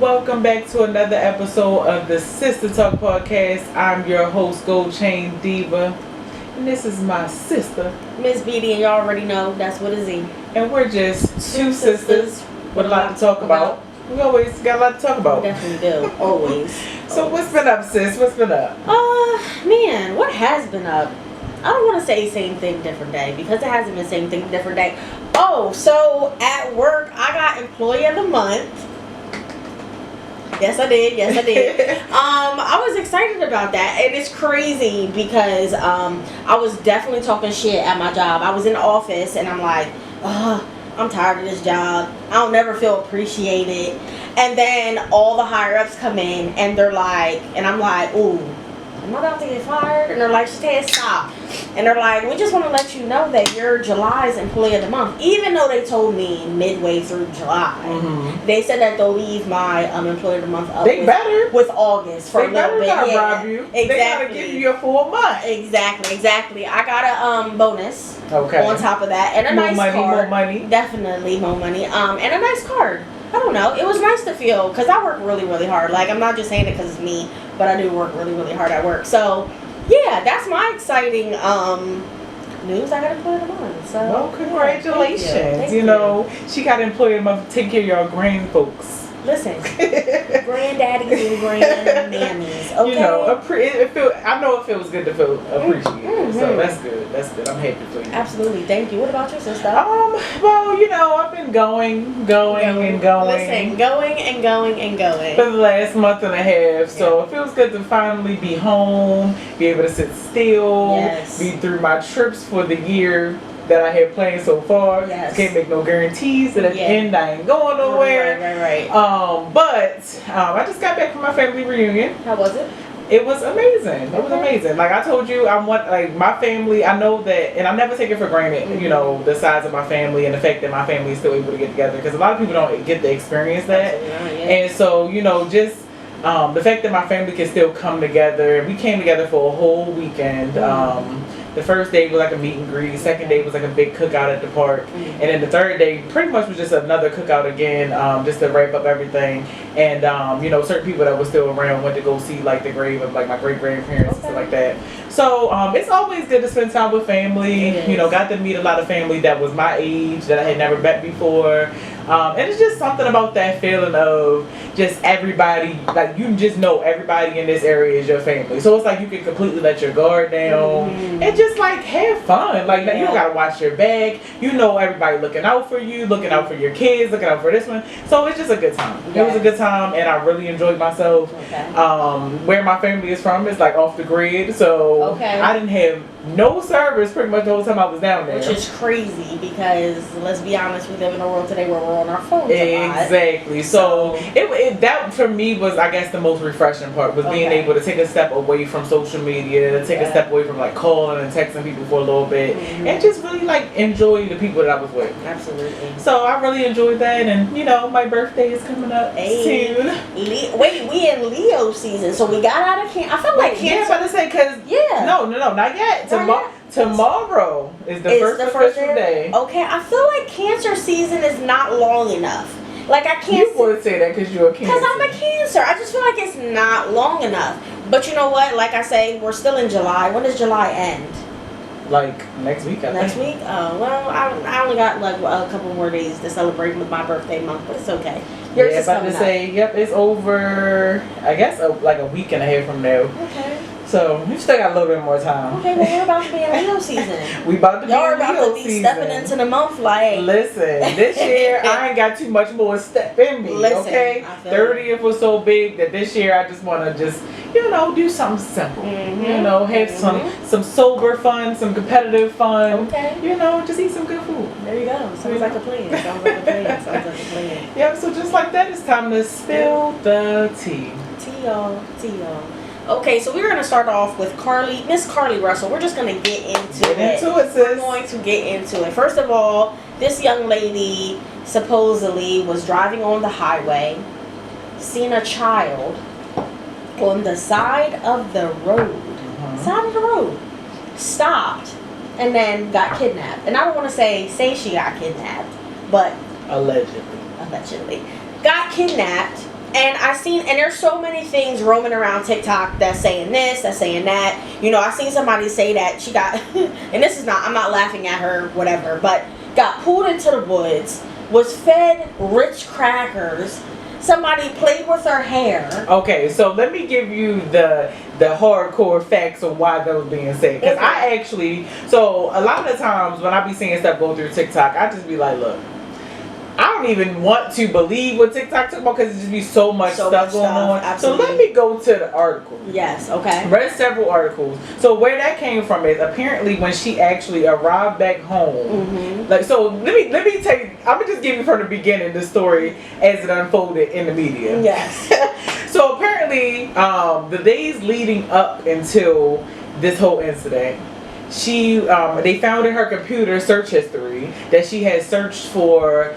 welcome back to another episode of the Sistah Talk Podcast. I'm your host, Gold Chain Diva, and this is my sister, Miss Beatty, and y'all already know that's what it is. And we're just two sisters with a lot to talk about. We always got a lot to talk about. We definitely do, always. So what's been up, sis? What's been up? Man, what has been up? I don't want to say same thing, different day, because it hasn't been same thing, different day. Oh, so at work, I got Employee of the Month. Yes, I did. I was excited about that, and it's crazy because I was definitely talking shit at my job. I was in the office, and I'm like, I'm tired of this job. I don't never feel appreciated. And then all the higher ups come in, and they're like, and I'm like, ooh, am I about to get fired? And they're like, Sistah, stop. And they're like, we just want to let you know that you're July's Employee of the Month. Even though they told me midway through July, they said that they'll leave my Employee of the Month up with August for a little bit. They better not rob you. Exactly. They gotta give you your full month. Exactly. I got a bonus on top of that, and a nice card. More money. Definitely more money. And a nice card. I don't know. It was nice to feel, because I work really, really hard. Like, I'm not just saying it because it's me, but I do work really, really hard at work. So, yeah, that's my exciting news. I got Employee of the Month. So, well, congratulations. Thank you know, she got Employee of the Month to take care of y'all grand folks. Listen, granddaddies and grandmammies. Okay. You know, I know it feels good to feel appreciated. So that's good. That's good. I'm happy for you. Absolutely. Thank you. What about your sister? Well, you know, I've been going and going. Listen, going and going for the last month and a half. So it feels good to finally be home, be able to sit still, be through my trips for the year that I had planned so far. Can't make no guarantees that at the end I ain't going nowhere. Right. But I just got back from my family reunion. How was it? It was amazing. It was amazing. Like I told you, my family. I know that, and I never take it for granted. You know, the size of my family and the fact that my family is still able to get together, because a lot of people don't get to experience that. And so, you know, just the fact that my family can still come together. We came together for a whole weekend. The first day was like a meet and greet. Second day was like a big cookout at the park. And then the third day pretty much was just another cookout again, just to wrap up everything. And, you know, certain people that were still around went to go see like the grave of like my great-grandparents and stuff like that. So it's always good to spend time with family. You know, got to meet a lot of family that was my age that I had never met before. And it's just something about that feeling of just everybody, like you just know everybody in this area is your family. So it's like you can completely let your guard down and just like have fun. Like you don't gotta watch your back. You know everybody looking out for you, looking out for your kids, looking out for this one. So it's just a good time. It was a good time, and I really enjoyed myself. Where my family is from is like off the grid, so I didn't have no service pretty much the whole time I was down there. Which is crazy because, let's be honest, we live in a world today where we're on our phones a lot. Exactly. So that for me was, I guess, the most refreshing part was being able to take a step away from social media, take a step away from like calling and texting people for a little bit, and just really like enjoy the people that I was with. Absolutely. So I really enjoyed that, and you know, my birthday is coming up soon. Wait, we in Leo season, so we got out of Cancer. I felt like Cancer. Yeah, about to say, because no, not yet. Tomorrow is the first official day. Okay, I feel like Cancer season is not long enough. Like I can't. You would say that because you're a Cancer. Because I'm a Cancer. I just feel like it's not long enough. But you know what? Like I say, we're still in July. When does July end? Like next week, I think. Next week? Oh, well, I only got like a couple more days to celebrate with my birthday month, but it's okay. Yours is about to say, it's over, I guess, like a week and a half from now. Okay. So, we still got a little bit more time. Okay, well, we're about to be in Leo season. We about to be in Leo season. Y'all are about to be stepping into the month like... Listen, this year, I ain't got too much more step in me, okay? 30th was so big that this year, I just want to you know, do something simple. You know, have some sober fun, some competitive fun. Okay. You know, just eat some good food. There you go. Sounds like a plan. Yep, so just like that, it's time to spill the tea. Tea, y'all. Okay, so we're going to start off with Miss Carlee Russell. We're just going to get into it. We're going to get into it. First of all, this young lady supposedly was driving on the highway, seen a child on the side of the road. Stopped, and then got kidnapped. And I don't want to say she got kidnapped, but allegedly got kidnapped And there's so many things roaming around TikTok that's saying this, that's saying that. You know, I seen somebody say that she got, and I'm not laughing at her, whatever, but got pulled into the woods, was fed Ritz crackers. Somebody played with her hair. Okay, so let me give you the hardcore facts on why that was being said. Because so a lot of the times when I be seeing stuff go through TikTok, I just be like, look, I don't even want to believe what TikTok talk about because it just be so much stuff going on. Absolutely. So let me go to the article. Yes, okay. Read several articles. So where that came from is apparently when she actually arrived back home. Like, so let me tell you, I'm gonna just give you from the beginning the story as it unfolded in the media. Yes. So apparently, the days leading up until this whole incident, they found in her computer search history that she had searched for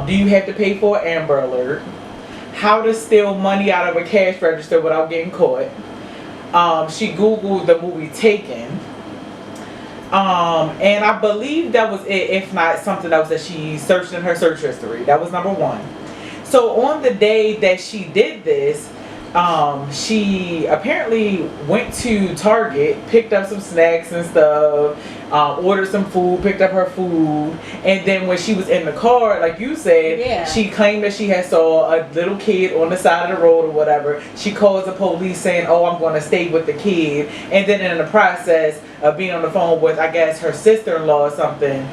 do you have to pay for an Amber Alert, how to steal money out of a cash register without getting caught. She Googled the movie Taken. And I believe that was it, if not something else that she searched in her search history. That was number one. So on the day that she did this, she apparently went to Target, picked up some snacks and stuff, ordered some food, picked up her food, and then when she was in the car, like you said, she claimed that she had saw a little kid on the side of the road or whatever. She calls the police saying, oh, I'm going to stay with the kid, and then in the process of being on the phone with, I guess, her sister-in-law or something,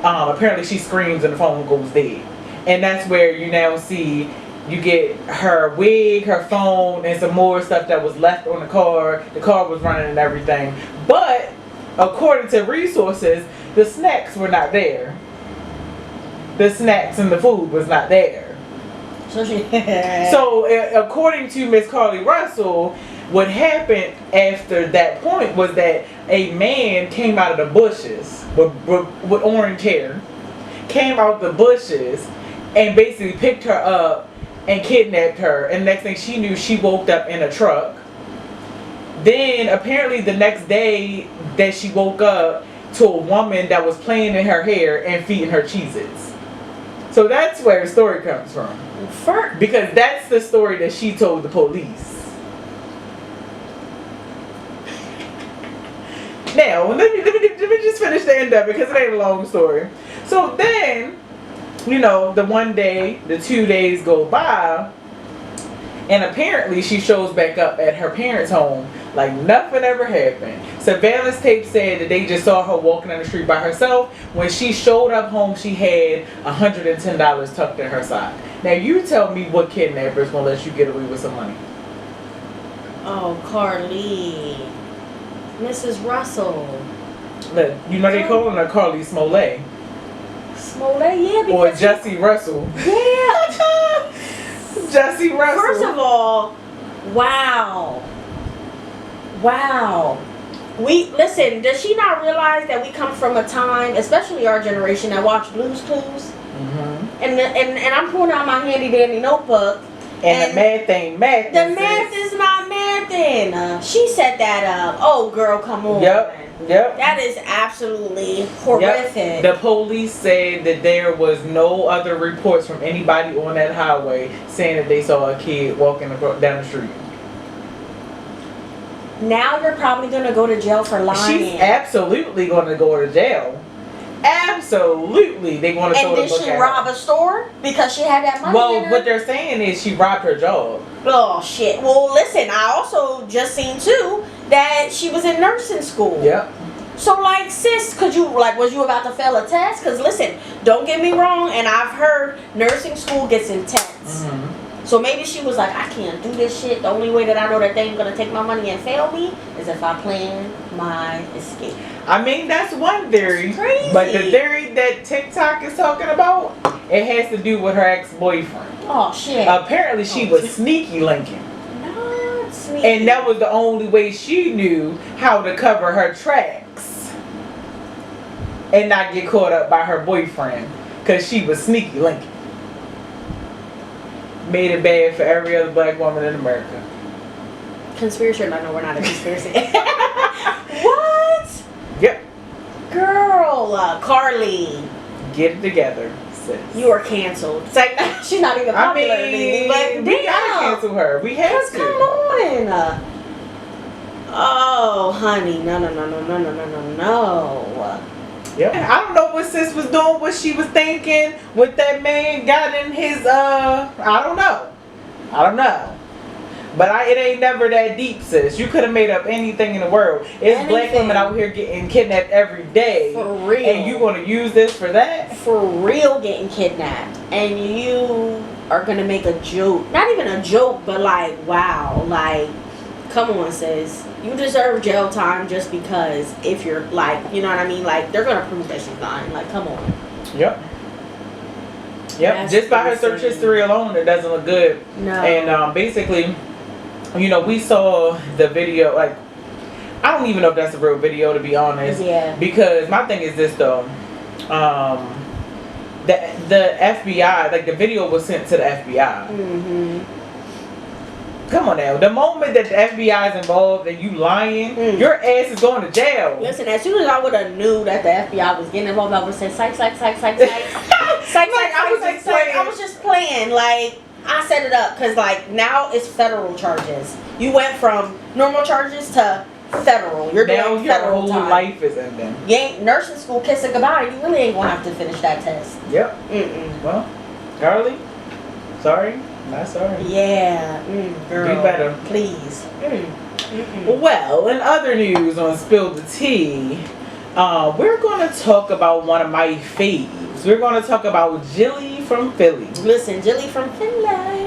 apparently she screams and the phone goes dead. And that's where you now see you get her wig, her phone, and some more stuff that was left on the car. The car was running and everything. But, according to resources, the snacks were not there. The snacks and the food was not there. So, according to Miss Carlee Russell, what happened after that point was that a man came out of the bushes with orange hair, came out the bushes, and basically picked her up and kidnapped her, and next thing she knew, she woke up in a truck. Then apparently the next day that she woke up to a woman that was playing in her hair and feeding her Cheez-Its. So that's where the story comes from. Because that's the story that she told the police. Now, let me just finish the end of it because it ain't a long story. So then, you know, the 1 day, the 2 days go by, and apparently she shows back up at her parents' home like nothing ever happened. Surveillance tape said that they just saw her walking on the street by herself. When she showed up home, she had $110 tucked in her side. Now you tell me what kidnapper's gonna let you get away with some money? Oh, Carlee. Mrs. Russell. Look, you know they call her Carlee Smollett. Smollett, yeah. Or Jessie Russell. Yeah. Jessie Russell. First of all, wow. Listen, does she not realize that we come from a time, especially our generation, that watched Blue's Clues? And I'm pulling out my handy dandy notebook. And the math ain't math. The math is not mathing. She set that up. Oh, girl, come on. Yep. That is absolutely horrific. Yep. The police said that there was no other reports from anybody on that highway saying that they saw a kid walking down the street. Now you're probably going to go to jail for lying. She's absolutely going to go to jail. Absolutely, they want to throw the book at her. And did she rob a store because she had that money? Well, what they're saying is she robbed her job. Oh shit! Well, listen, I also just seen too that she was in nursing school. Yep. So, like, sis, was you about to fail a test? Because listen, don't get me wrong, and I've heard nursing school gets intense. So maybe she was like, I can't do this shit. The only way that I know that they ain't gonna take my money and fail me is if I plan my escape. I mean, that's one theory. It's crazy. But the theory that TikTok is talking about, it has to do with her ex-boyfriend. Oh shit. Apparently she was sneaky linking. Not sneaky. And that was the only way she knew how to cover her tracks and not get caught up by her boyfriend, because she was sneaky linking. Made it bad for every other black woman in America. Conspiracy? No, we're not a conspiracy. What? Yep. Girl, Carlee. Get it together. sis. You are canceled. It's like, she's not even popular. But we gotta cancel her. We have to. Come on. Oh, honey. No. Yeah. I don't know what sis was doing, what she was thinking, what that man got in his, I don't know. But it ain't never that deep, sis. You could have made up anything in the world. It's black women out here getting kidnapped every day. For real. And you gonna use this for that? For real, getting kidnapped. And you are gonna make a joke. Not even a joke, but like, wow. Like, come on, sis. You deserve jail time just because if you're like, you know what I mean? Like, they're gonna prove that she's lying. Like, come on. Yep. That's just by her search history alone, it doesn't look good. No. And basically, you know, we saw the video. Like, I don't even know if that's a real video, to be honest. Yeah. Because my thing is this though, the FBI, like the video was sent to the FBI. Mm-hmm. Come on now. The moment that the FBI is involved and you lying, your ass is going to jail. Listen, as soon as I would have knew that the FBI was getting involved, I would have said, psych. I was just playing. Like, I set it up because, like, now it's federal charges. You went from normal charges to federal. You're now doing your federal whole time. life is ending. You ain't nursing school, kiss it goodbye. You really ain't gonna have to finish that test. Yep. Well, Carlee, sorry. Not sorry. Yeah, girl. Do better. Please. Well, in other news on Spill the Tea, we're going to talk about one of my faves. We're going to talk about Jilly from Philly. Listen, Jilly from Philly.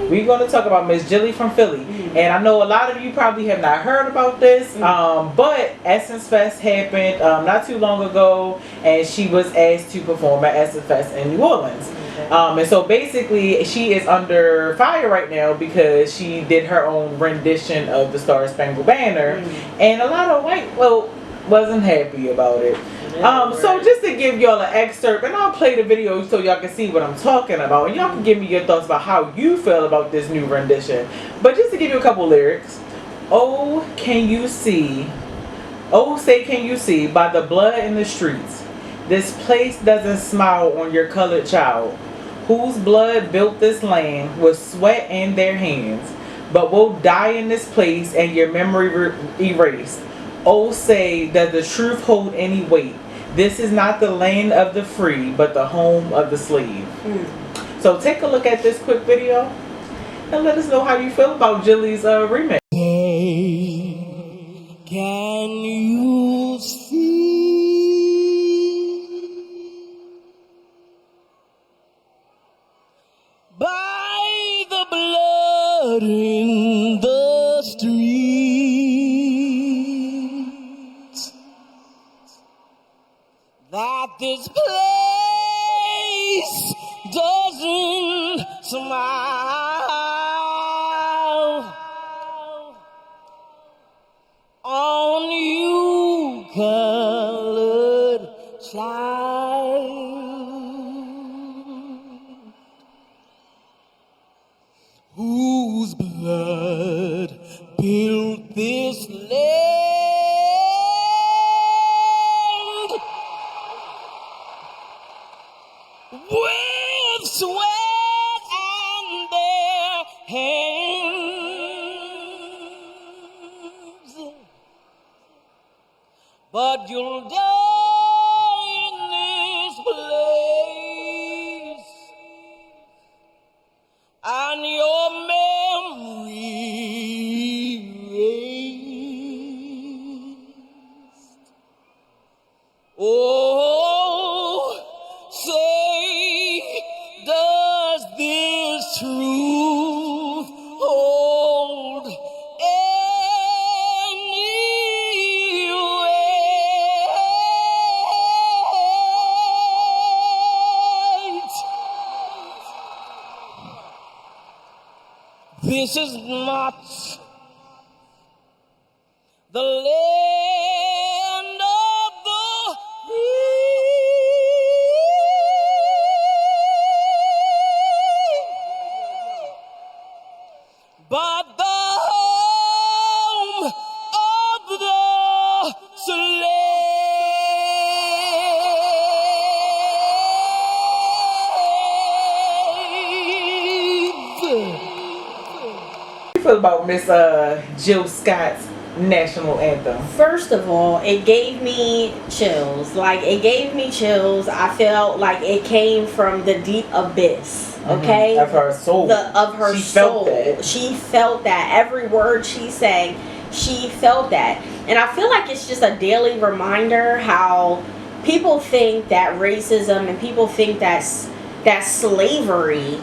We're going to talk about Miss Jilly from Philly. And I know a lot of you probably have not heard about this, but Essence Fest happened not too long ago, and she was asked to perform at Essence Fest in New Orleans. And so basically she is under fire right now because she did her own rendition of the Star Spangled Banner, and a lot of white folk wasn't happy about it. So just to give y'all an excerpt, and I'll play the video so y'all can see what I'm talking about, and y'all can give me your thoughts about how you feel about this new rendition. But just to give you a couple lyrics. Oh, can you see? Oh, say can you see by the blood in the streets? This place doesn't smile on your colored child, whose blood built this land with sweat in their hands, but will die in this place and your memory erased. Oh, say, does the truth hold any weight? This is not the land of the free, but the home of the slave. So take a look at this quick video and let us know how you feel about Jilly's remix. Hey, can you see? By the blood in the streets, that this place doesn't smile on you, colored child, whose blood built this land with sweat and their hands, but you'll die in this place, and your memory erased. Oh, say, does this truth hold any weight? This is not the land of the free, but the home of the slave. feel about Miss Jill Scott's national anthem? First of all, it gave me chills. Like, it gave me chills. I felt like it came from the deep abyss. Okay, Of her soul. She felt that. She felt that. Every word she sang, she felt that. And I feel like it's just a daily reminder how people think that racism and people think that slavery,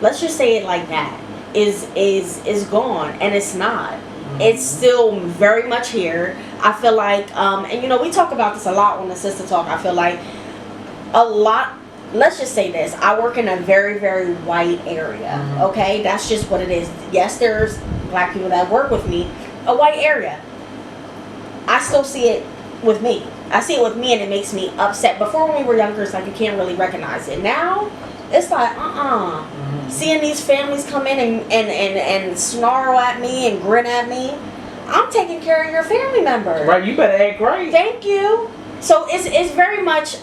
let's just say it like that, is gone, and it's not. It's still very much here. I feel like, and you know, we talk about this a lot on the Sistah Talk. I feel like a lot. Let's just say this. I work in a very, very white area. Okay, that's just what it is. Yes, there's black people that work with me. A white area. I still see it with me. I see it with me, and it makes me upset. Before, when we were younger, it's like you can't really recognize it. Now, it's like seeing these families come in and snarl at me and grin at me. I'm taking care of your family member. Right, you better act right. Thank you. So it's very much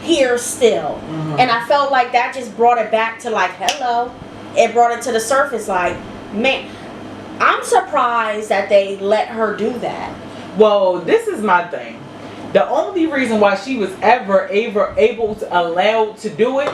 here still, and I felt like that just brought it back to like, hello. It brought it to the surface. Like, man, I'm surprised that they let her do that. Well, this is my thing. The only reason why she was ever able to allowed to do it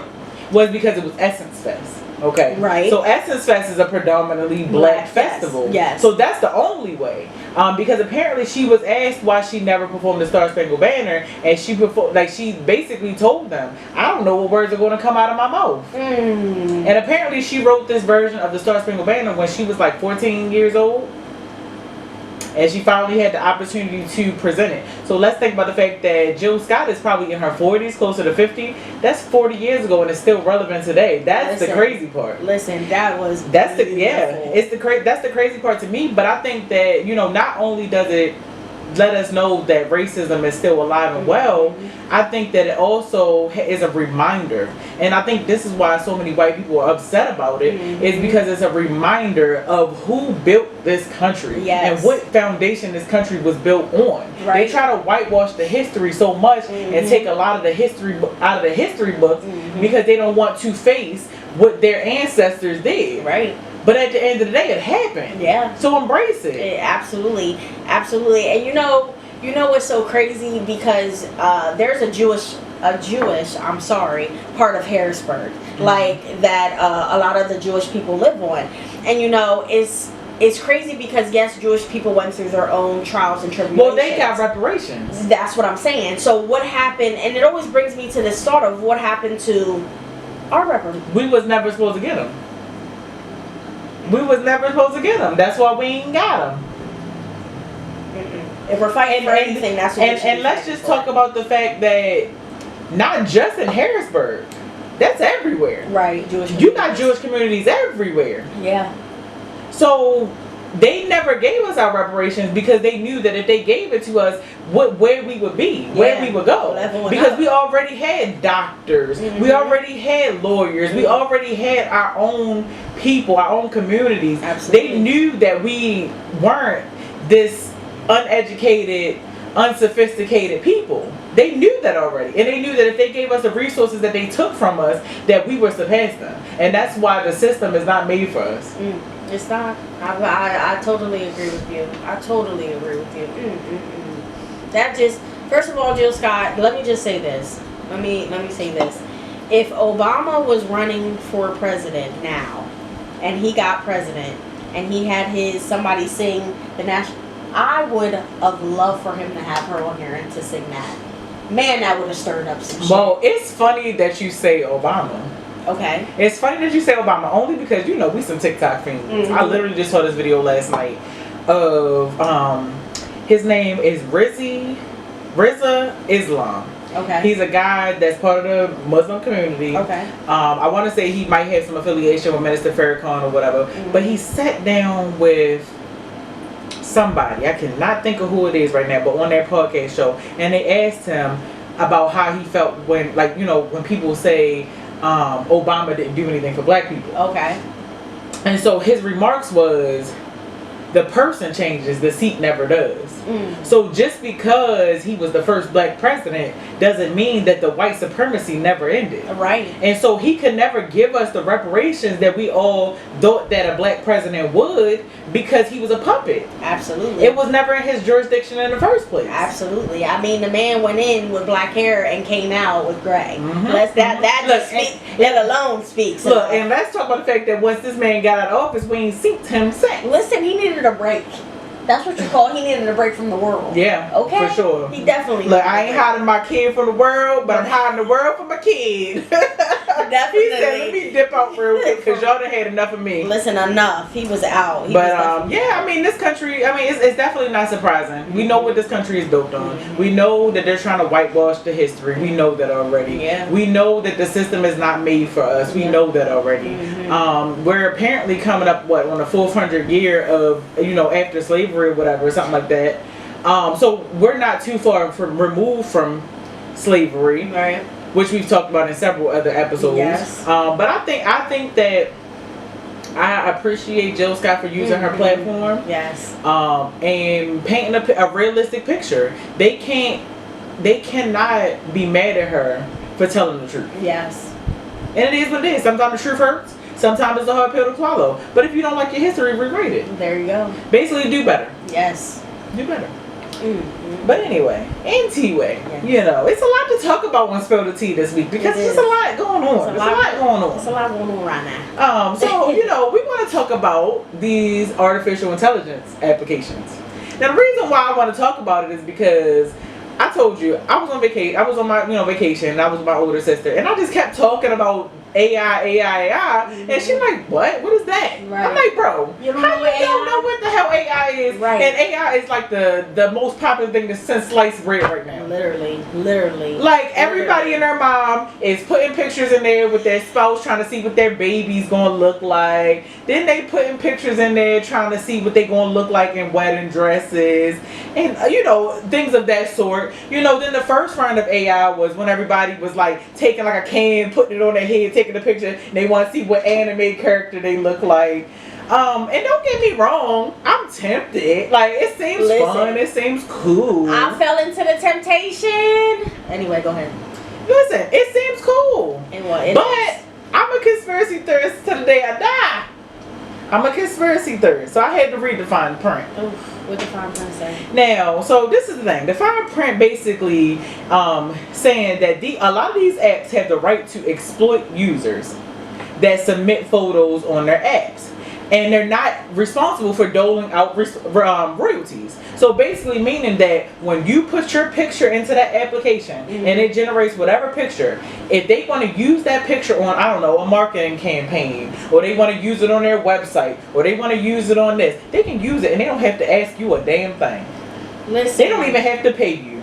was because it was Essence Fest. Okay. Right. So Essence Fest is a predominantly black festival. Yes. So that's the only way. Because apparently she was asked why she never performed the Star Spangled Banner, and she basically told them, I don't know what words are going to come out of my mouth. And apparently she wrote this version of the Star Spangled Banner when she was like 14 years old. And she finally had the opportunity to present it. So let's think about the fact that Jill Scott is probably in her 40s, closer to 50. That's 40 years ago, and it's still relevant today. That's the crazy part. Listen, that's the crazy part to me. But I think that, you know, not only does it let us know that racism is still alive and well, I think that it also is a reminder. And I think this is why so many white people are upset about it, is because it's a reminder of who built this country and what foundation this country was built on. They try to whitewash the history so much and take a lot of the history out of the history books because they don't want to face what their ancestors did. Right. But at the end of the day, it happened. Yeah. So embrace it. Absolutely. Absolutely. And you know what's so crazy? Because there's a Jewish part of Harrisburg, like that a lot of the Jewish people live on. And you know, it's crazy because yes, Jewish people went through their own trials and tribulations. Well, they got reparations. That's what I'm saying. So what happened? And it always brings me to this thought of what happened to our reparations. We was never supposed to get them. That's why we ain't got them. If we're fighting for anything, that's what and let's just talk about the fact that not just in Harrisburg, that's everywhere. Right. You got Jewish communities everywhere. Yeah. So they never gave us our reparations because they knew that if they gave it to us, where we would be, where we would go. Because we already had doctors, we already had lawyers, we already had our own people, our own communities. Absolutely. They knew that we weren't this uneducated, unsophisticated people. They knew that already, and they knew that if they gave us the resources that they took from us, that we were surpass them. And that's why the system is not made for us. It's not. I totally agree with you. That just, first of all, Jill Scott, let me just say this. Let me say this. If Obama was running for president now, and he got president, and he had somebody sing the national, I would have loved for him to have her on here and to sing that. Man, that would have stirred up some shit. Well, it's funny that you say Obama. Okay. It's funny that you say Obama only because, you know, we some TikTok fiends. I literally just saw this video last night of his name is Rizza Islam. Okay. He's a guy that's part of the Muslim community. Okay. I want to say he might have some affiliation with Minister Farrakhan or whatever, but he sat down with somebody, I cannot think of who it is right now, but on their podcast show, and they asked him about how he felt when, like, you know, when people say Obama didn't do anything for black people. Okay. And so his remarks was, the person changes, the seat never does. So just because he was the first black president doesn't mean that the white supremacy never ended. Right. And so he could never give us the reparations that we all thought that a black president would, because he was a puppet. Absolutely. It was never in his jurisdiction in the first place. Absolutely. I mean, the man went in with black hair and came out with gray. Let alone speaks. Look, and let's talk about the fact that once this man got out of office, we ain't seen him since. Listen, he needed a break. That's what you call he needed a break from the world. Yeah. Okay. For sure. He definitely. Look, I ain't hiding my kid from the world, but I'm hiding the world from my kid. Definitely. He said, let me dip out real quick because y'all done had enough of me. Listen, enough. He was out. Yeah, I mean, this country, I mean, it's definitely not surprising. We know what this country is built on. Mm-hmm. We know that they're trying to whitewash the history. We know that already. Yeah. We know that the system is not made for us. We know that already. Mm-hmm. We're apparently coming up, on the 400th year of, after slavery or whatever, something like that. So we're not too far removed from slavery. Right. Which we've talked about in several other episodes. Yes. But I think that I appreciate Jill Scott for using her platform. Yes. And painting a realistic picture. They cannot be mad at her for telling the truth. Yes. And it is what it is. Sometimes the truth hurts. Sometimes it's a hard pill to swallow. But if you don't like your history, rewrite it. There you go. Basically, do better. Yes. Do better. Mm-hmm. But anyway, T-Way, it's a lot to talk about on Spill the Tea this week because there's a lot going on. There's a lot going on. There's a lot going on right now. So, we want to talk about these artificial intelligence applications. Now, the reason why I want to talk about it is because I told you I was on vacation. I was on my vacation. And I was with my older sister, and I just kept talking about AI, Mm-hmm. and she's like, "What? What is that?" Right. I'm like, "Bro, you don't how know you don't know what the hell AI is?" Right. And AI is like the most popular thing that's since sliced bread right now. Literally. Like everybody and their mom is putting pictures in there with their spouse, trying to see what their baby's gonna look like. Then they putting pictures in there trying to see what they gonna look like in wedding dresses, and things of that sort. Then the first round of AI was when everybody was like taking like a can, putting it on their head, taking a picture, and they want to see what anime character they look like. And don't get me wrong, I'm tempted. Like, it seems fun, it seems cool. I fell into the temptation. Anyway, go ahead. Listen, it seems cool. But I'm a conspiracy theorist to the day I die. I'm a conspiracy theorist, so I had to read the fine print. Oof, what the fine print say? Now, so this is the thing. The fine print basically saying that a lot of these apps have the right to exploit users that submit photos on their apps. And they're not responsible for doling out royalties. So basically meaning that when you put your picture into that application and it generates whatever picture, if they want to use that picture on, I don't know, a marketing campaign, or they want to use it on their website, or they want to use it on this, they can use it and they don't have to ask you a damn thing. Listen. They don't even have to pay you.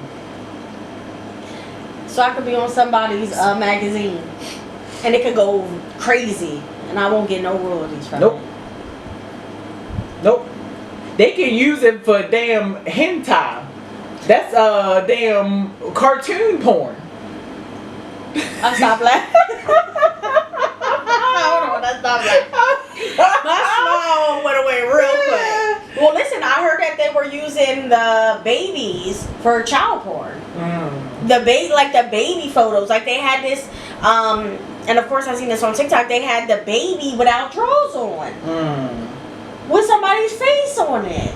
So I could be on somebody's magazine and it could go crazy and I won't get no royalties from it. Nope. They can use it for damn hentai. That's damn cartoon porn. I stopped laughing. Hold on, I stopped laughing. My smile went away real quick. Well, listen, I heard that they were using the babies for child porn. The baby photos. Like they had this, and of course I seen this on TikTok. They had the baby without drawers on. With somebody's face on it.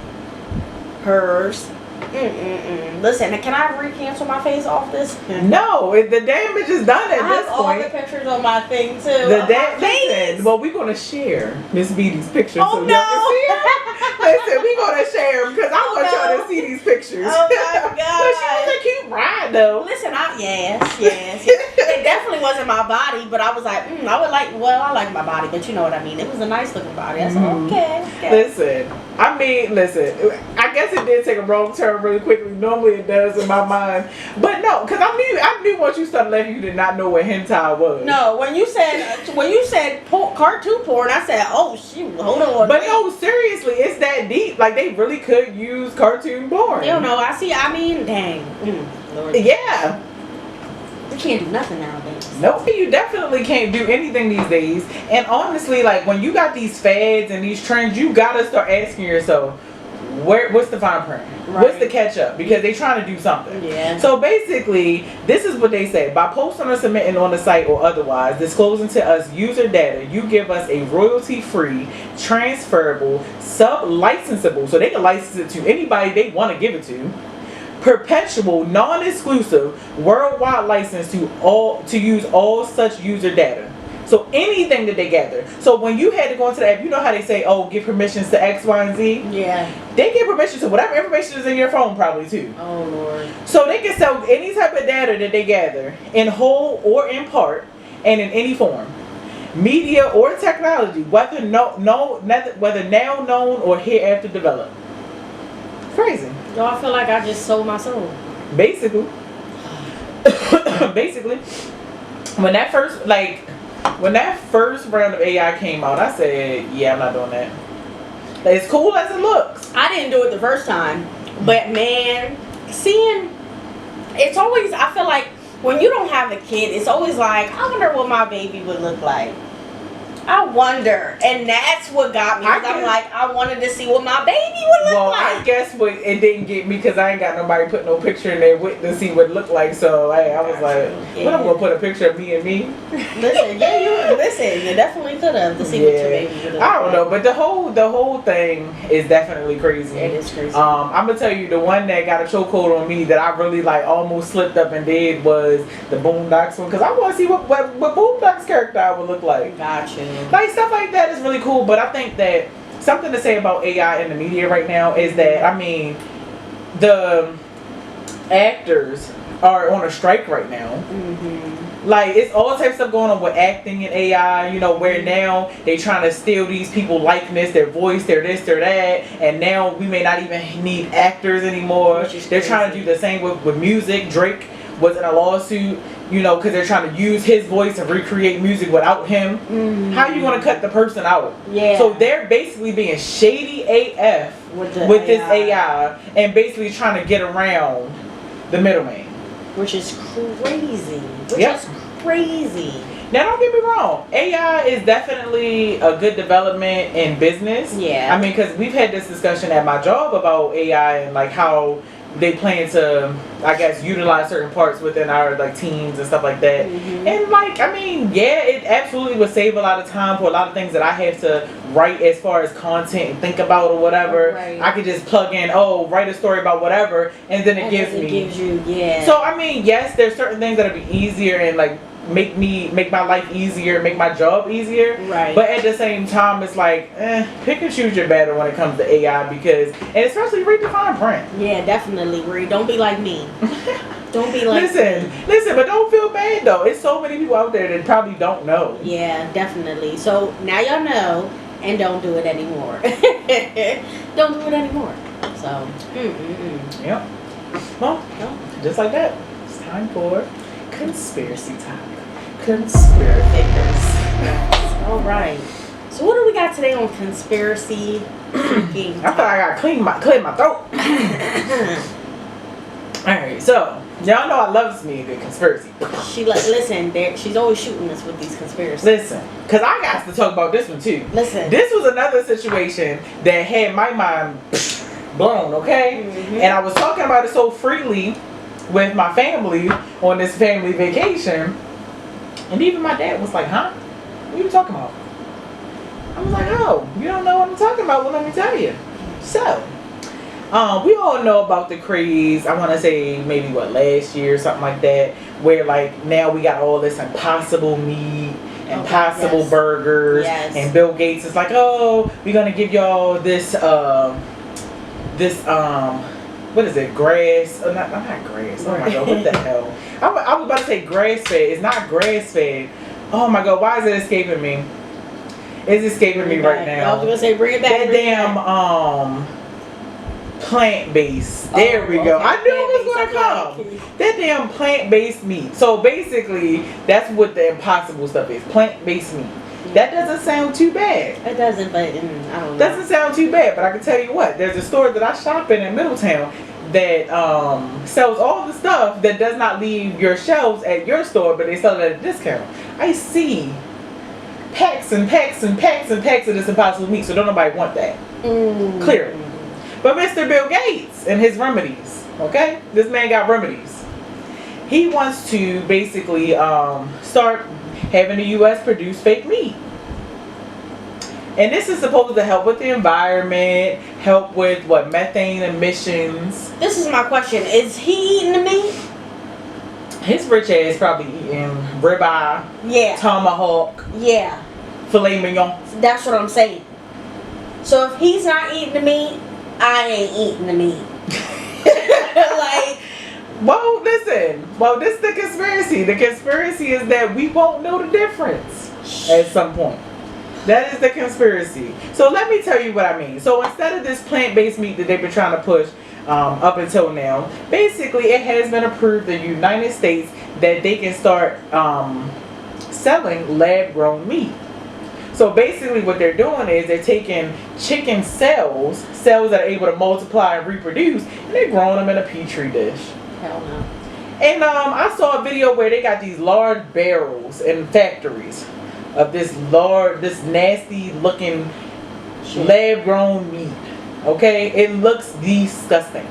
Hers. Listen, can I re-cancel my face off this? No, the damage is done at this point. I have all the pictures on my thing too. Listen, well, we're gonna share Miss Beatty's pictures so y'all can see her. Listen, we're gonna share them because I want y'all to see these pictures. Oh my god! But she was a cute bride though. Listen, yes. It definitely wasn't my body, but I was like, I like my body, but you know what I mean. It was a nice looking body. I said, okay. Listen, I guess it did take a wrong turn really quickly. Normally it does in my mind, but no, because I knew once you started laughing, you did not know what hentai was. No, when you said cartoon porn, I said, oh shoot, hold on. But no, seriously, it's that deep. Like they really could use cartoon porn. You know, dang. Lord. Yeah. We can't do nothing nowadays. Nope, you definitely can't do anything these days. And honestly, like when you got these fads and these trends, you gotta start asking yourself, what's the fine print? Right. What's the catch up? Because they trying to do something. Yeah. So basically, this is what they say. By posting or submitting on the site or otherwise, disclosing to us user data, you give us a royalty-free, transferable, sub-licensable, so they can license it to anybody they want to give it to, perpetual, non-exclusive, worldwide license to use all such user data. So anything that they gather. So when you had to go into the app, you know how they say, oh, give permissions to X, Y, and Z? Yeah. They give permission to whatever information is in your phone probably too. Oh, Lord. So they can sell any type of data that they gather, in whole or in part, and in any form. Media or technology, whether now known or hereafter developed. Crazy. Yo, I feel like I just sold my soul. Basically. Basically. When that first round of AI came out, I said, yeah, I'm not doing that. As cool as it looks. I didn't do it the first time, but man, it's always, I feel like when you don't have a kid, it's always like, I wonder what my baby would look like. I wonder, and that's what got me. Cause I'm like, I wanted to see what my baby would look like. I guess what it didn't get me because I ain't got nobody put no picture in there with to see what it looked like. So I was like, what I'm gonna put a picture of me and me? Listen, you definitely could have to see what your baby would look like. I don't know, but the whole thing is definitely crazy. It is crazy. I'm gonna tell you the one that got a chokehold on me that I really like almost slipped up and did was the Boondocks one because I want to see what Boondocks character I would look like. Gotcha. Like stuff like that is really cool, but I think that something to say about AI in the media right now is that the actors are on a strike right now. Mm-hmm. Like it's all types of stuff going on with acting and AI, where now they trying to steal these people's likeness, their voice, their this, their that, and now we may not even need actors anymore. They're trying to do the same with music. Drake was in a lawsuit, because they're trying to use his voice and recreate music without him. Mm-hmm. How you going to cut the person out? Yeah. So they're basically being shady AF with this AI and basically trying to get around the middleman. Which is crazy. Now don't get me wrong, AI is definitely a good development in business. Yeah. Because we've had this discussion at my job about AI and like how they plan to, I guess, utilize certain parts within our like teams and stuff like that. Mm-hmm. And it absolutely would save a lot of time for a lot of things that I have to write as far as content and think about or whatever. Right. I could just plug in, write a story about whatever, and then it gives you, yeah. So yes, there's certain things that'll be easier and like make my life easier, make my job easier. Right. But at the same time, it's like, pick and choose your battle when it comes to AI and especially read the fine print. Yeah, definitely, Reed. Don't be like me. Don't be like listen, but don't feel bad though. It's so many people out there that probably don't know. Yeah, definitely. So now y'all know, and don't do it anymore. Don't do it anymore. So, Yep. Well, just like that, it's time for conspiracy time. Conspirators. All right. So what do we got today on conspiracy? I thought I gotta clear my throat. Alright, so y'all know I love me a good conspiracy. Listen, she's always shooting us with these conspiracies. Listen, cause I got to talk about this one too. Listen. This was another situation that had my mind blown, okay? Mm-hmm. And I was talking about it so freely with my family on this family vacation. And even my dad was like, huh? What are you talking about? I was like, oh, you don't know what I'm talking about? Well, let me tell you. So, we all know about the craze, I want to say maybe last year or something like that, where like now we got all this impossible meat, impossible burgers, and Bill Gates is like, oh, we're going to give y'all this, what is it, grass? Oh, not grass. Oh my God, what the hell? I was about to say grass fed. It's not grass fed. Oh my God, why is it escaping me? It's escaping me right now. I was gonna say bring it back. That damn plant-based. There we go. I knew it was gonna come. That damn plant-based meat. So basically, that's what the impossible stuff is. Plant-based meat. That doesn't sound too bad. It doesn't, but I don't know. Doesn't sound too bad, but I can tell you what. There's a store that I shop in Middletown that sells all the stuff that does not leave your shelves at your store, but they sell it at a discount. I see packs and packs and packs and packs of this impossible meat, so don't nobody want that. Clearly. But Mr. Bill Gates and his remedies, okay? This man got remedies. He wants to basically start having the U.S. produce fake meat. And this is supposed to help with the environment, help with methane emissions. This is my question. Is he eating the meat? His rich ass probably eating ribeye, Yeah. tomahawk, Yeah. filet mignon. That's what I'm saying. So if he's not eating the meat, I ain't eating the meat. Like, well, listen. Well, this is the conspiracy. The conspiracy is that we won't know the difference at some point. That is the conspiracy. So let me tell you what I mean. So instead of this plant-based meat that they've been trying to push up until now, basically it has been approved in the United States that they can start selling lab-grown meat. So basically what they're doing is they're taking chicken cells that are able to multiply and reproduce, and they're growing them in a petri dish. hell no. And I saw a video where they got these large barrels in factories of this nasty looking lab grown meat. Okay, it looks disgusting.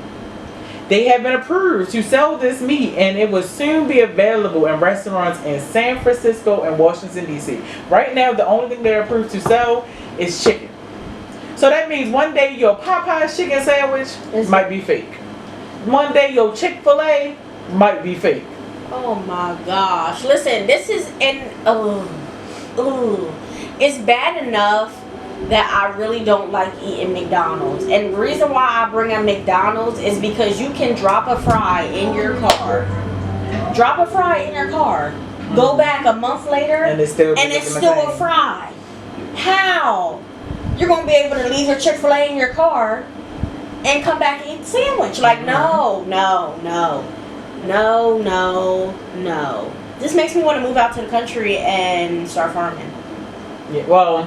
They have been approved to sell this meat, and it will soon be available in restaurants in San Francisco and Washington D.C. Right now, the only thing they're approved to sell is chicken. So that means one day your Popeye's chicken sandwich might be fake. One day your Chick-fil-A might be fake. Oh my gosh. Listen, this is it's bad enough that I really don't like eating McDonald's. And the reason why I bring up McDonald's is because you can drop a fry in your car. Drop a fry in your car. Go back a month later And it's still a fry. How? You're going to be able to leave your Chick-fil-A in your car and come back and eat the sandwich. Like, no. This makes me want to move out to the country and start farming. Yeah, well,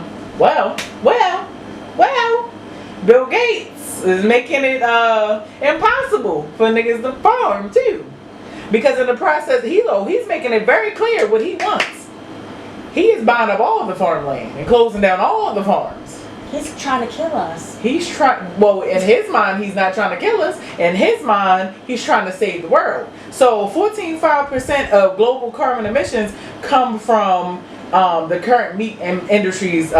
Bill Gates is making it impossible for niggas to farm too. Because in the process, he's making it very clear what he wants. He is buying up all of the farmland and closing down all of the farms. He's trying to kill us. In his mind, he's not trying to kill us. In his mind, he's trying to save the world. So 14.5% of global carbon emissions come from the current meat industry's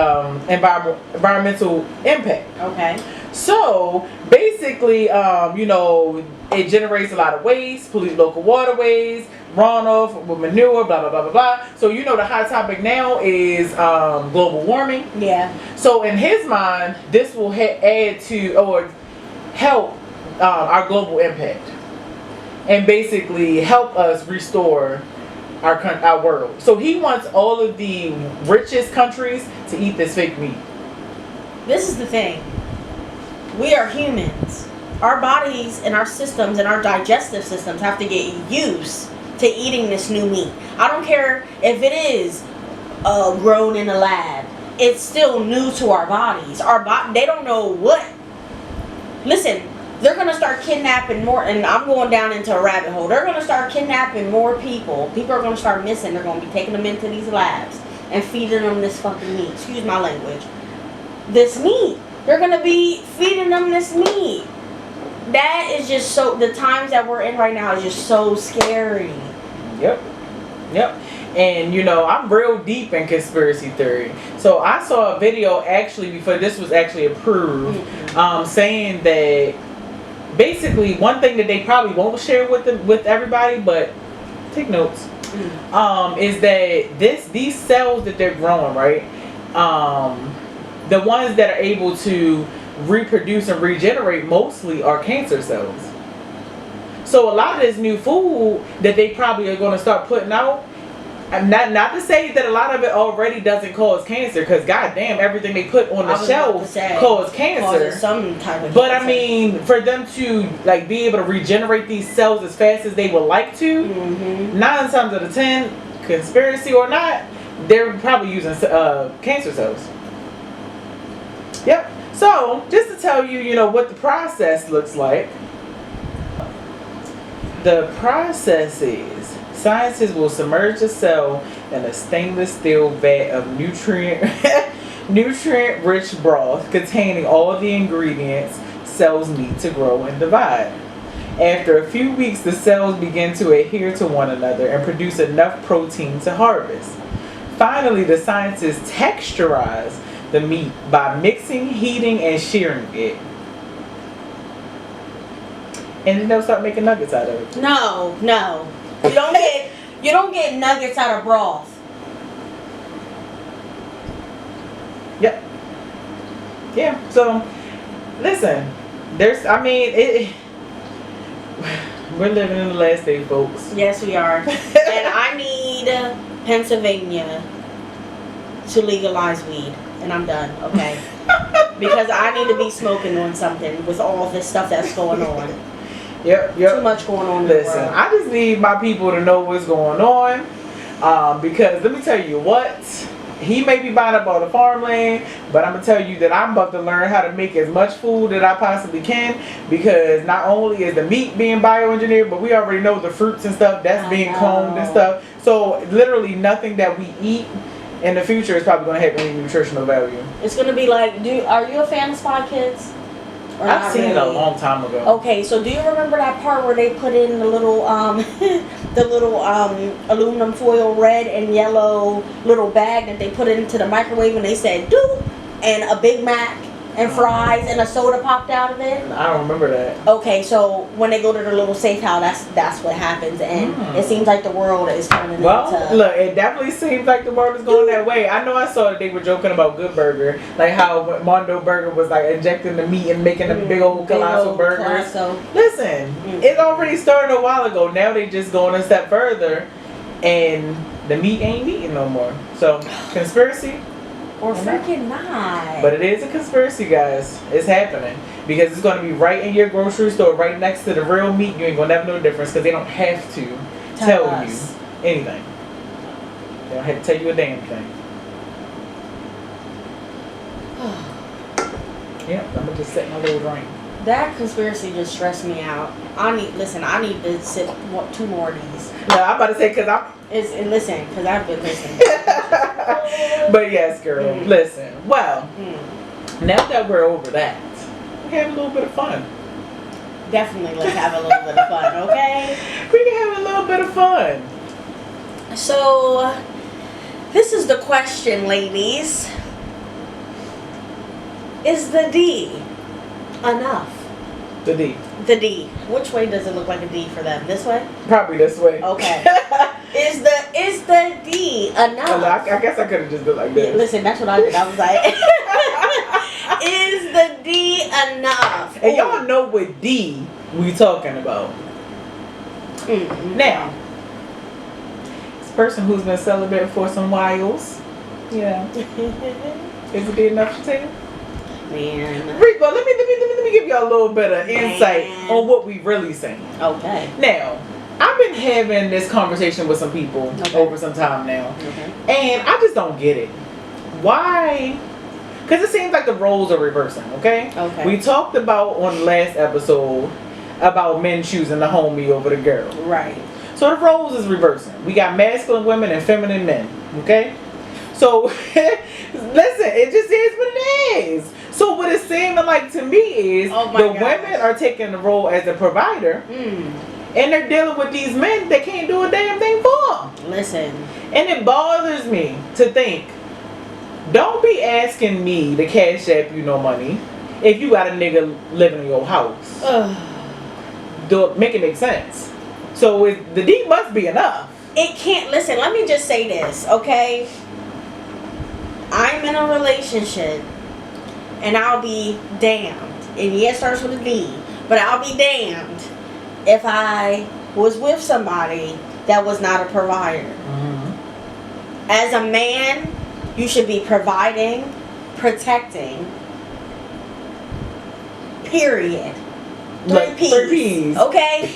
environmental impact. Okay. So basically, it generates a lot of waste, pollute local waterways, runoff with manure, blah, blah, blah, blah, blah. So the hot topic now is global warming. Yeah. So in his mind, this will add to or help our global impact and basically help us restore our world. So he wants all of the richest countries to eat this fake meat. This is the thing. We are humans. Our bodies and our systems and our digestive systems have to get used to eating this new meat. I don't care if it is grown in a lab. It's still new to our bodies. They don't know what. Listen, they're going to start kidnapping more, and I'm going down into a rabbit hole. They're going to start kidnapping more people. People are going to start missing. They're going to be taking them into these labs and feeding them this fucking meat. Excuse my language. This meat. They're going to be feeding them this meat. That is just so, the times that we're in right now is just so scary. Yep. And I'm real deep in conspiracy theory. So I saw a video actually before this was actually approved, saying that basically one thing that they probably won't share with everybody, but take notes, is that these cells that they're growing, right? The ones that are able to reproduce and regenerate mostly are cancer cells. So a lot of this new food that they probably are going to start putting out, not to say that a lot of it already doesn't cause cancer, because goddamn, everything they put on the shelves causes cancer. Some type of but cancer. I mean, for them to be able to regenerate these cells as fast as they would like to, 9 times out of 10, conspiracy or not, they're probably using cancer cells. Yep. So, just to tell you, what the process looks like. The process is, scientists will submerge the cell in a stainless steel vat of nutrient-rich broth containing all the ingredients cells meet to grow and divide. After a few weeks, the cells begin to adhere to one another and produce enough protein to harvest. Finally, the scientists texturize the meat by mixing, heating, and shearing it. And then they'll start making nuggets out of it. No. You don't get nuggets out of broth. Yep. Yeah. So, listen. We're living in the last day, folks. Yes, we are. And I need Pennsylvania to legalize weed. And I'm done, okay? Because I need to be smoking on something with all this stuff that's going on. Yep. Too much going on in the Listen, world. I just need my people to know what's going on. Because let me tell you what. He may be buying up all the farmland, but I'm going to tell you that I'm about to learn how to make as much food that I possibly can, because not only is the meat being bioengineered, but we already know the fruits and stuff that's being cloned and stuff. So literally nothing that we eat in the future is probably going to have any nutritional value. It's going to be like, are you a fan of Spy Kids? Or I've not seen it a really? long time ago. Okay, so do you remember that part where they put in the little aluminum foil red and yellow little bag that they put into the microwave and they said do, and a Big Mac and fries and a soda popped out of it? I don't remember that. Okay, so when they go to their little safe house, that's what happens, and it seems like the world is turning Well, into... look, it definitely seems like the world is going that way. I know I saw that they were joking about Good Burger, like how Mondo Burger was like injecting the meat and making a big old colossal burgers. Listen, it already started a while ago. Now they just going a step further, and the meat ain't eating no more. So, conspiracy? Or freaking not. But it is a conspiracy, guys. It's happening. Because it's going to be right in your grocery store, right next to the real meat. You ain't going to never know the difference, because they don't have to tell you anything. They don't have to tell you a damn thing. Yep, I'm going to just set my little drink. That conspiracy just stressed me out. I need to sip 2 more of these. No, I'm about to say, because I'm... Because I've been listening. But yes, girl, listen. Well, now that we're over that, we have a little bit of fun. Definitely, let's have a little bit of fun, okay? We can have a little bit of fun. So, this is the question, ladies. Is the D enough? The D. The D. Which way does it look like a D for them? This way? Probably this way. Okay. Is the D enough? Well, I guess I could have just done like this. Yeah, listen, that's what I did. I was like, is the D enough? And y'all know what D we talking about. Now, this person who's been celibate for some whiles, yeah. Is it D enough to tell? Man. Rico, let me give y'all a little bit of insight on what we really saying. Okay. Now, I've been having this conversation with some people over some time now, and I just don't get it. Why? Because it seems like the roles are reversing. Okay. We talked about on the last episode about men choosing the homie over the girl. Right. So the roles is reversing. We got masculine women and feminine men. Okay. So listen, it just is what it is. So what it's seeming like to me is women are taking the role as a provider, and they're dealing with these men that can't do a damn thing for them. Listen. And it bothers me to think, don't be asking me to cash app you no money if you got a nigga living in your house. Make it make sense. So the D must be enough. It can't. Listen, let me just say this, okay? I'm in a relationship, and I'll be damned. And yes, starts with a D, but I'll be damned if I was with somebody that was not a provider. As a man, you should be providing, protecting. Period. Three P's. Okay?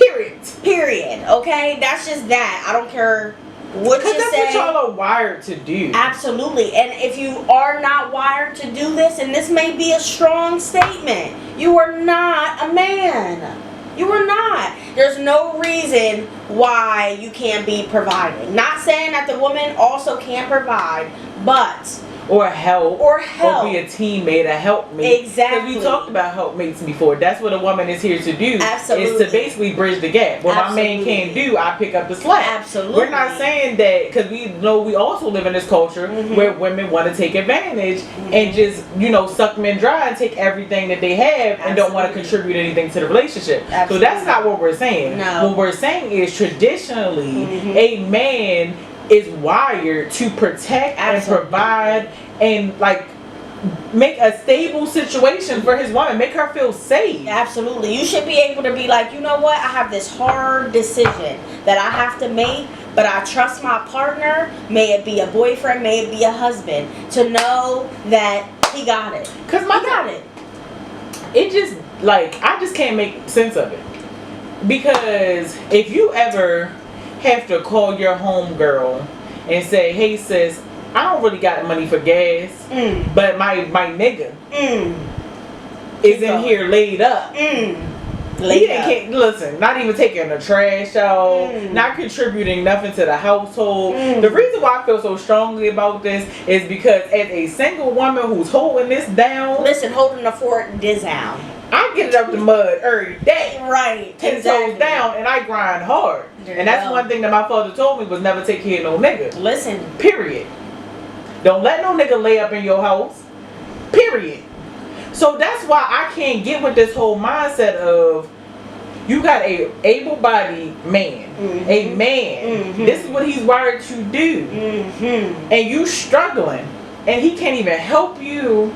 Period. Okay? That's just that. I don't care what you say. Because that's what y'all are wired to do. Absolutely. And if you are not wired to do this, and this may be a strong statement, you are not a man. You are not. There's no reason why you can't be providing. Not saying that the woman also can't provide, but Or help. Or help. Or be a teammate, a helpmate. Exactly. Because we talked about helpmates before. That's what a woman is here to do. Absolutely. Is to basically bridge the gap. What my man can't do, I pick up the slack. Absolutely. We're not saying that, because we know we also live in this culture where women want to take advantage and just, you know, suck men dry and take everything that they have and don't want to contribute anything to the relationship. Absolutely. So that's not what we're saying. No. What we're saying is traditionally a man is wired to protect and provide and like make a stable situation for his woman, make her feel safe. Absolutely. You should be able to be like, you know what, I have this hard decision that I have to make, but I trust my partner, may it be a boyfriend, may it be a husband, to know that he got it. Because my got it. It just, like, I just can't make sense of it. Because if you ever have to call your homegirl and say, hey sis, I don't really got money for gas, but my nigga is in here laid up. Listen, not even taking the trash out, not contributing nothing to the household. The reason why I feel so strongly about this is because as a single woman who's holding this down, holding the fort down. I get it up the mud every day. Right. 10 toes down, and I grind hard. And that's one thing that my father told me was never take care of no nigga. Listen. Period. Don't let no nigga lay up in your house. Period. So that's why I can't get with this whole mindset of you got a able-bodied man. A man. This is what he's wired to do. And you struggling. And he can't even help you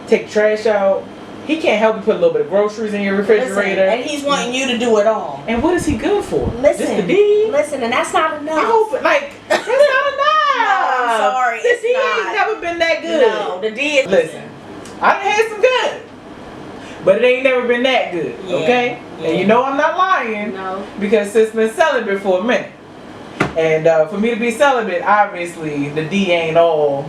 take trash out. He can't help you put a little bit of groceries in your refrigerator. And he's wanting you to do it all. And what is he good for? Listen. Just the D? Listen, and that's not enough. I hope, like, that's not enough. No, I'm sorry. The D ain't never been that good. No, the D is... Listen, I done had some good. But it ain't never been that good, okay? Yeah. And you know I'm not lying. No. Because sis been celibate for a minute. And for me to be celibate, obviously, the D ain't all...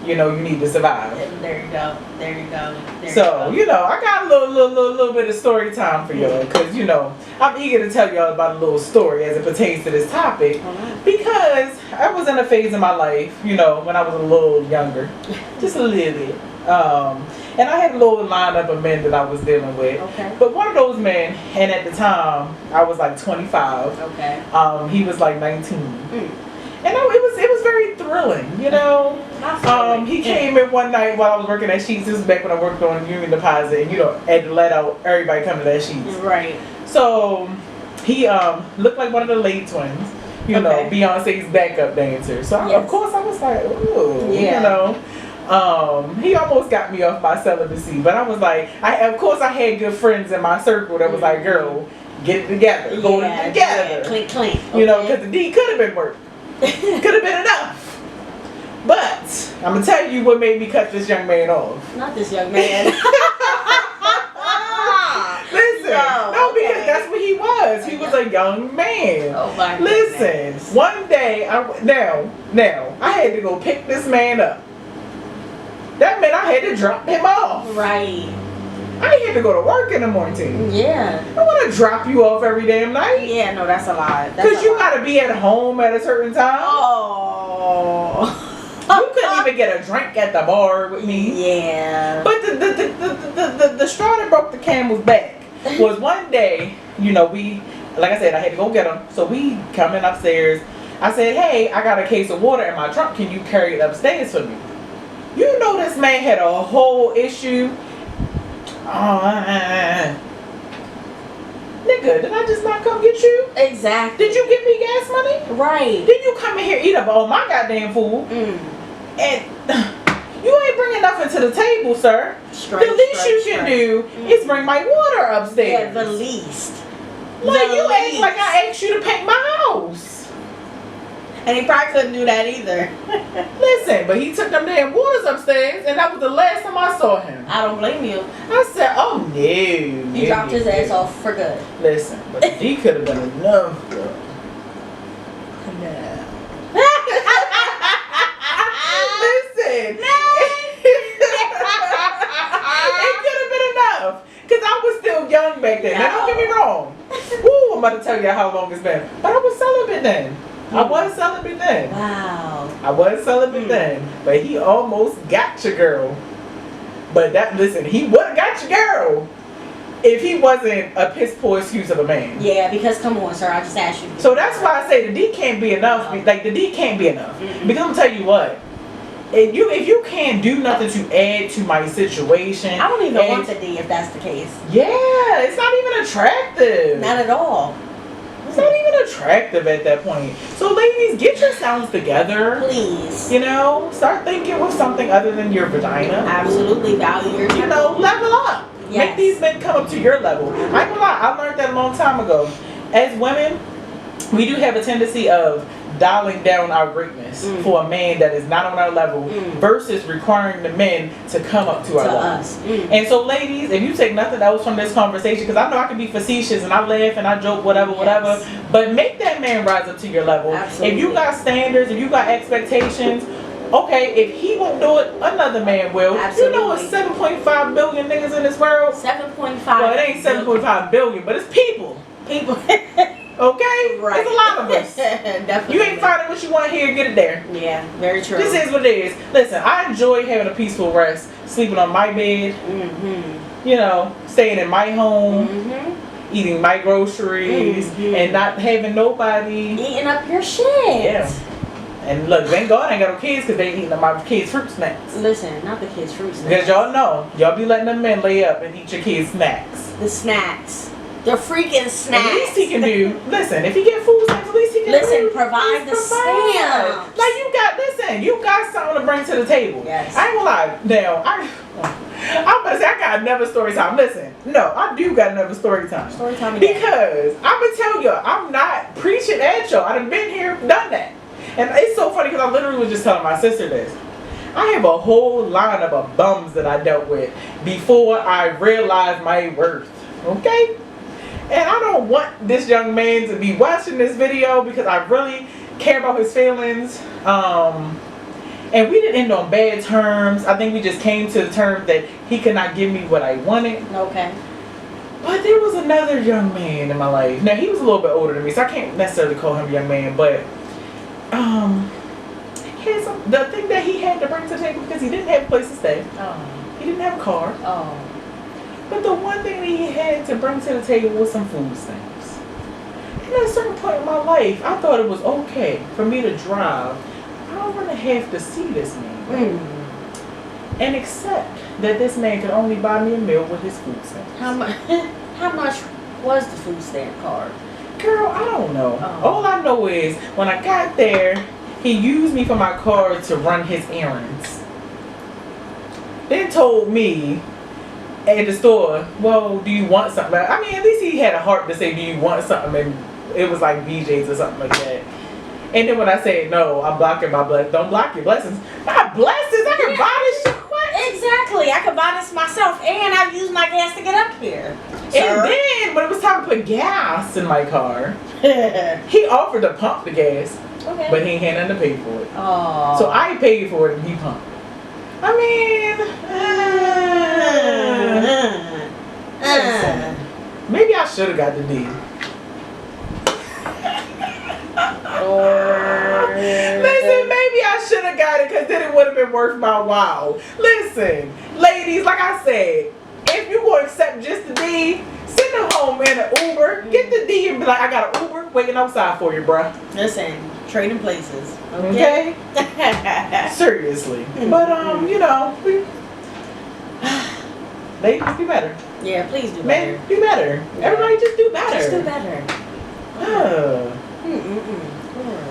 you know, you need to survive. There you go. There you go. So, you know, I got a little bit of story time for y'all. Because, you know, I'm eager to tell y'all about a little story as it pertains to this topic. Because I was in a phase in my life, you know, when I was a little younger. Just a little bit. And I had a little lineup of men that I was dealing with. Okay. But one of those men, and at the time, I was like 25. Okay. He was like 19. And it was very thrilling, you know. He came in one night while I was working at Sheets. This was back when I worked on Union Deposit, and you know, had to let out everybody coming to that Sheets. Right. So he looked like one of the late twins, you know, Beyonce's backup dancer. So of course I was like, ooh, you know. He almost got me off my celibacy, but I was like, I had good friends in my circle that was like, girl, get it together, go together. Yeah. Clink, clink. You know, because the D could have been work. Could have been enough. But I'm gonna tell you what made me cut this young man off. Not this young man. Listen, no, because that's what he was. He was a young man. Oh my Listen, goodness. one day, now, I had to go pick this man up. That meant I had to drop him off. Right. I ain't had to go to work in the morning. Yeah. I want to drop you off every damn night. Yeah, no, that's a lot. Because you got to be at home at a certain time. Oh. You couldn't even get a drink at the bar with me. Yeah. But the straw that broke the camel's back was one day, you know, like I said, I had to go get him. So we coming upstairs. I said, hey, I got a case of water in my trunk. Can you carry it upstairs for me? You know this man had a whole issue. Nigga, did I just not come get you? Exactly. Did you give me gas money? Right. Did you come in here eat up all my goddamn food? And you ain't bringing nothing to the table, sir. The least you can do is bring my water upstairs. Yeah, the least. Like you act like I asked you to paint my house. And he probably couldn't do that either. Listen, but he took them damn waters upstairs, and that was the last time I saw him. I don't blame you. I said, oh no. He dropped his ass off for good. Listen, but he could have been enough, girl. No. Listen. It could have been enough. Because I was still young back then. Now, don't get me wrong. Woo, I'm about to tell you how long it's been. But I was celibate then. I was celibate then. Wow. I was celibate then, but he almost got your girl. But listen, he would have got your girl if he wasn't a piss poor excuse of a man. Yeah, because come on, sir, I just asked you. So that's why I say the D can't be enough. No. Like the D can't be enough. Mm-mm. Because I'm gonna tell you what. If you can't do nothing to add to my situation, I don't even want the D if that's the case. Yeah, it's not even attractive. Not at all. It's not even attractive at that point. So ladies, get yourselves together. Please. You know, start thinking with something other than your vagina. Absolutely value your You know, level up. Yes. Make these men come up to your level. I ain't gonna lie, I learned that a long time ago. As women, we do have a tendency of dialing down our greatness for a man that is not on our level versus requiring the men to come up to our level. Us. And so ladies, if you take nothing else from this conversation, because I know I can be facetious and I laugh and I joke, whatever, but make that man rise up to your level. Absolutely. If you got standards, if you got expectations, okay, if he won't do it, another man will. Absolutely. You know it's 7.5 billion niggas in this world? 7.5. Well, it ain't 7.5 billion, but it's people. People. Okay? Right. It's a lot of us. Definitely. You ain't finding what you want here, get it there. Yeah, very true. This is what it is. Listen, I enjoy having a peaceful rest, sleeping on my bed, you know, staying in my home, eating my groceries, and not having nobody eating up your shit. Yeah. And look, thank God I ain't got no kids because they eating up my kids' fruit snacks. Listen, not the kids' fruit snacks. Because y'all know, y'all be letting them men lay up and eat your kids' snacks. The snacks. The freaking snacks. At least he can do, listen, if he get food stamps, at least he can provide the stamps. Like you got something to bring to the table. Yes. I ain't gonna lie, now, I'm about to say I got another story time. Listen, no, I do got another story time. Story time again. Because I'm gonna tell y'all, I'm not preaching at y'all. I done been here, done that. And it's so funny because I literally was just telling my sister this. I have a whole lineup of bums that I dealt with before I realized my worth. Okay? And I don't want this young man to be watching this video because I really care about his feelings. And we didn't end on bad terms. I think we just came to the terms that he could not give me what I wanted. Okay. But there was another young man in my life. Now, he was a little bit older than me, so I can't necessarily call him a young man, but the thing that he had to bring to the table, because he didn't have a place to stay. Oh. He didn't have a car. Oh. But the one thing that he had to bring to the table was some food stamps. And at a certain point in my life, I thought it was okay for me to drive. I don't want to have to see this man. And accept that this man could only buy me a meal with his food stamps. How much was the food stamp card? Girl, I don't know. Oh. All I know is when I got there, he used me for my card to run his errands. Then told me at the store, well, do you want something? I mean, at least he had a heart to say, do you want something? And it was like BJ's or something like that. And then when I said no, I'm blocking my blessings. Don't block your blessings. My blessings? I can buy this shit. What? Exactly. I could buy this myself, and I've used my gas to get up here. And then when it was time to put gas in my car, he offered to pump the gas, but he ain't had nothing to pay for it. Oh. So I paid for it and he pumped. I mean, maybe I should have got the D. Listen, maybe I should have got it because then it would have been worth my while. Listen, ladies, like I said, if you will accept just the D, send them home in an Uber. Get the D and be like, I got an Uber waiting outside for you, bruh. Listen, trading places. Okay? Seriously. But, you know, ladies, do better. Yeah, please do better. Men, do better. Yeah. Everybody just do better. Just do better.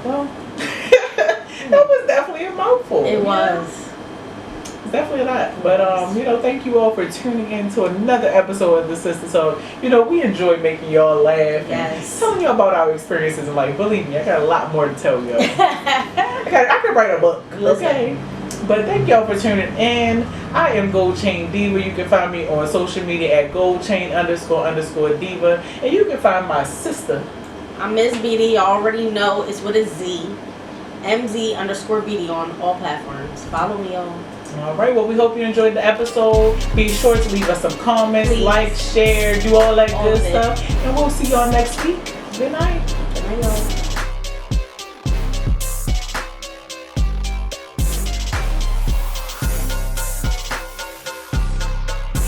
Well, that was definitely a mouthful. It was. It's definitely a lot. But, you know, thank you all for tuning in to another episode of the Sistah. So, you know, we enjoy making y'all laugh. Yes. And telling you about our experiences in life. Believe me, I got a lot more to tell y'all. I could write a book. Listen. Okay? But thank y'all for tuning in. I am Gold Chain Diva. You can find me on social media at goldchain__diva. And you can find my sister. I'm Miss BD. You already know it's with a Z. MZ_BD on all platforms. Follow me on. Alright, well, we hope you enjoyed the episode. Be sure to leave us some comments, Please. like, share, do all that All good of it. stuff. And we'll see y'all next week. Good night. Good night, y'all.